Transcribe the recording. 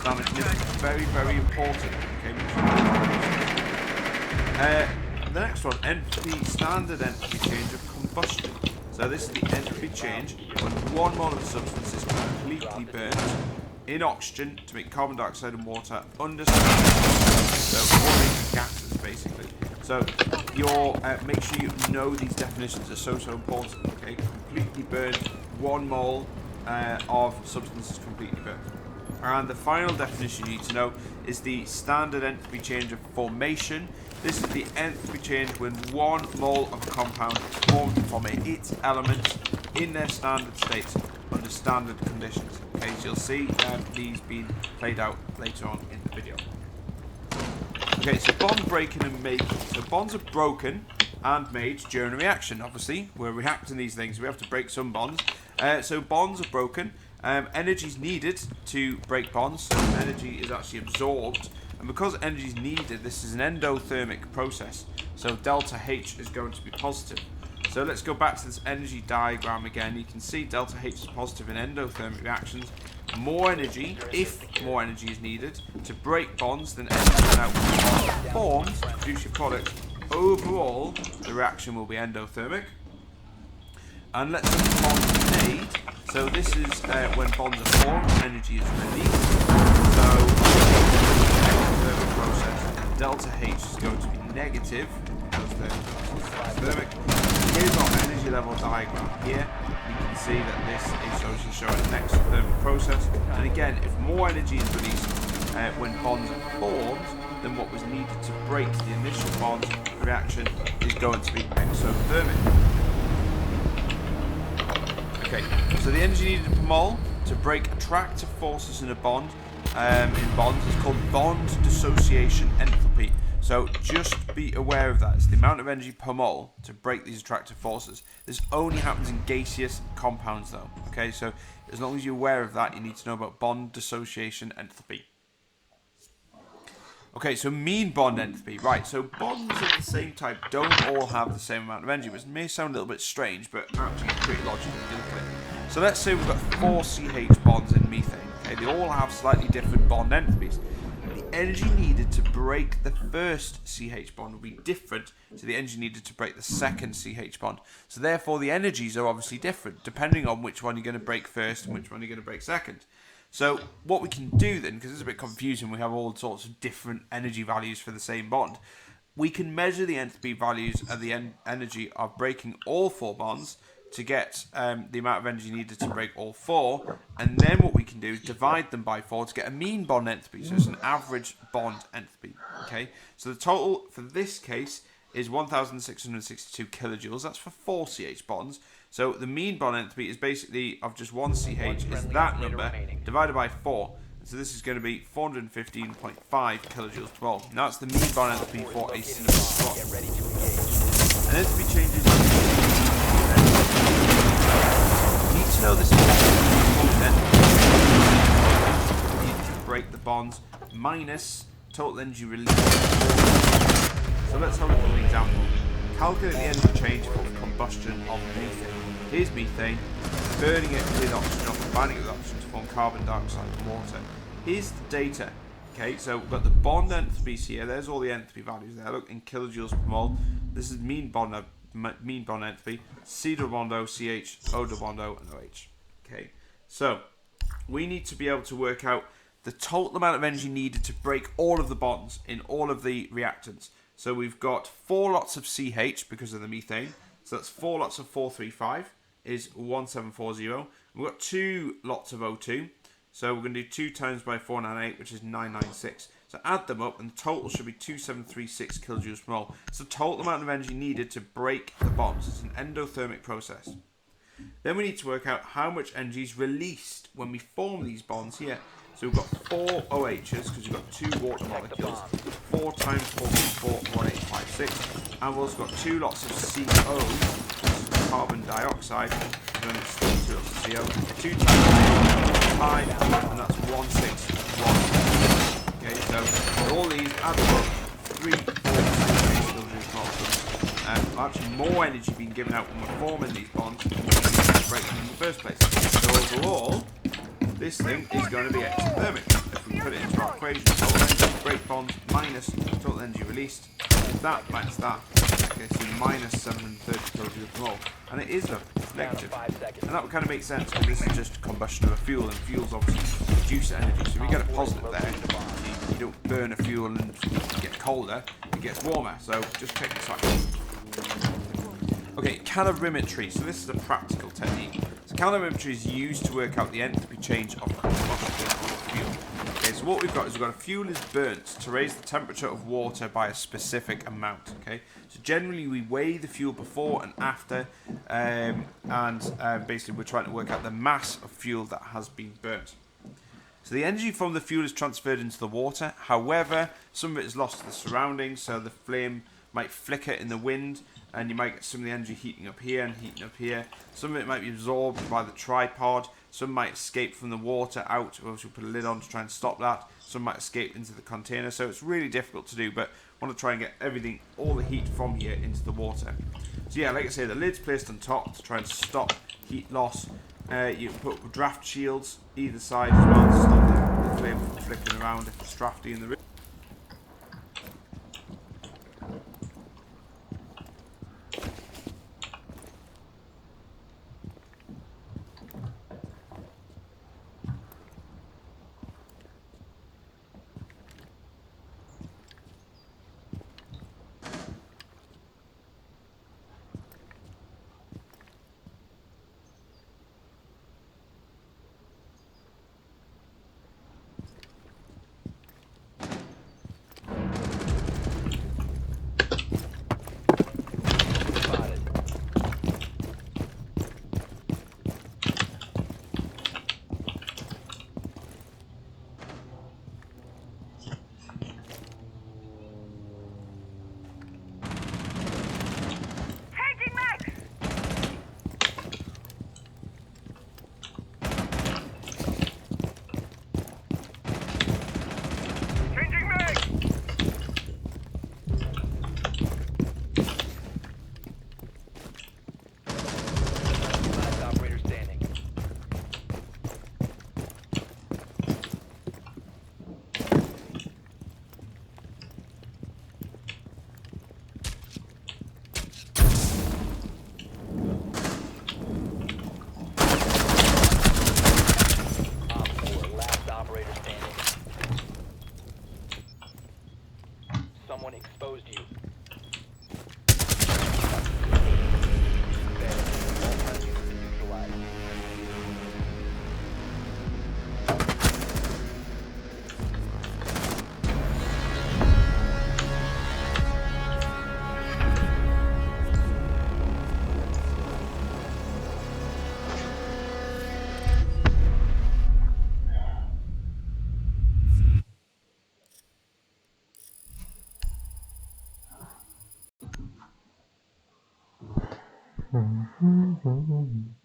standard conditions. Very, very important. Okay. The next one, entropy, standard entropy change of combustion. So this is the entropy change when 1 mole of a substance is completely burnt in oxygen to make carbon dioxide and water under standard. So all these gases basically. So make sure you know these definitions are so important. Okay, completely burnt, 1 mole of substance is completely burnt. And the final definition you need to know is the standard entropy change of formation. This is the entropy change when 1 mole of a compound is formed from its elements in their standard states under standard conditions. Okay, so you'll see these being played out later on in the video. Okay, so bond breaking and making. So bonds are broken and made during a reaction. Obviously, we're reacting these things. We have to break some bonds. So bonds are broken. Energy is needed to break bonds. So energy is actually absorbed. And because energy is needed, this is an endothermic process. So delta H is going to be positive. So let's go back to this energy diagram again. You can see delta H is positive in endothermic reactions. More energy, if more energy is needed to break bonds than energy now formed to produce your product. Overall, the reaction will be endothermic. And let's look at bonds made. So this is when bonds are formed, energy is released. So endothermic process, delta H is going to be negative because they're thermic. Here's our energy level diagram here. You can see that this is obviously showing an exothermic process. And again, if more energy is released when bonds are formed than what was needed to break the initial bond, the reaction is going to be exothermic. Okay, so the energy needed per mole to break attractive forces in a bond, in bonds, is called bond dissociation enthalpy. So just be aware of that. It's the amount of energy per mole to break these attractive forces. This only happens in gaseous compounds though. Okay, so as long as you're aware of that, you need to know about bond dissociation enthalpy. Okay, so mean bond enthalpy. Right, so bonds of the same type don't all have the same amount of energy, which may sound a little bit strange, but actually it's pretty logical if you look at it. So let's say we've got 4 CH bonds in methane. Okay, they all have slightly different bond enthalpies. The energy needed to break the first CH bond will be different to the energy needed to break the second CH bond. So therefore the energies are obviously different depending on which one you're going to break first and which one you're going to break second. So what we can do then, because it's a bit confusing, we have all sorts of different energy values for the same bond. We can measure the enthalpy values of the energy of breaking all 4 bonds to get the amount of energy needed to break all 4, and then what we can do is divide them by 4 to get a mean bond enthalpy, so it's an average bond enthalpy. Okay, so the total for this case is 1,662 kilojoules. That's for 4 CH bonds. So the mean bond enthalpy is basically of just 1 CH is that number divided by 4. So this is going to be 415.5 kilojoules per mole. Now that's the mean bond enthalpy for a CH bond. And enthalpy changes. You need to know this need to break the bonds minus total energy released. So let's have a look at an example. Calculate the energy change for the combustion of methane. Here's methane, burning it with oxygen or combining it with oxygen to form carbon dioxide and water. Here's the data. Okay, so we've got the bond enthalpies here. There's all the enthalpy values there. Look, in kilojoules per mole. This is mean bond enthalpy. C double bond O, CH, O double bond O, and OH. Okay, so we need to be able to work out the total amount of energy needed to break all of the bonds in all of the reactants. So we've got 4 lots of CH because of the methane. So that's 4 lots of 435 is 1740. We've got 2 lots of O2. So we're going to do 2 times by 498, which is 996. So add them up, and the total should be 2736 kilojoules per mole. It's the total amount of energy needed to break the bonds. It's an endothermic process. Then we need to work out how much energy is released when we form these bonds here. So we've got 4 OHs, because we've got 2 water molecules. 4 times 4 is 4, 1856. And we've also got 2 lots of CO, carbon dioxide, and then it's still 2 lots of CO. 2 times 5, and that's 161. Okay, so all these add up 3, 4, actually more energy being given out when we're forming these bonds than breaking them in the first place. So overall, this thing is going to be exothermic if we put it equation, total energy break bonds minus total energy released. That minus that, okay, so minus 730 kilojoules per mole. And it is negative. And that would kind of make sense because this is just combustion of a fuel, and fuels obviously reduce energy. So if you get a positive there, you don't burn a fuel and get colder, it gets warmer. So just check this out. Okay, calorimetry. So this is a practical technique. So calorimetry is used to work out the enthalpy change of combustion of fuel. Okay, so what we've got is a fuel is burnt to raise the temperature of water by a specific amount. Okay, so generally we weigh the fuel before and after, and basically we're trying to work out the mass of fuel that has been burnt. So the energy from the fuel is transferred into the water. However, some of it is lost to the surroundings, so the flame might flicker in the wind, and you might get some of the energy heating up here and heating up here. Some of it might be absorbed by the tripod. Some might escape from the water out. We'll also put a lid on to try and stop that. Some might escape into the container. So it's really difficult to do, but I want to try and get everything, all the heat from here into the water. So yeah, like I say, the lid's placed on top to try and stop heat loss. You put draft shields either side as well to stop the flame from flickering around if it's drafty in the room. Someone exposed you. Mm-hmm.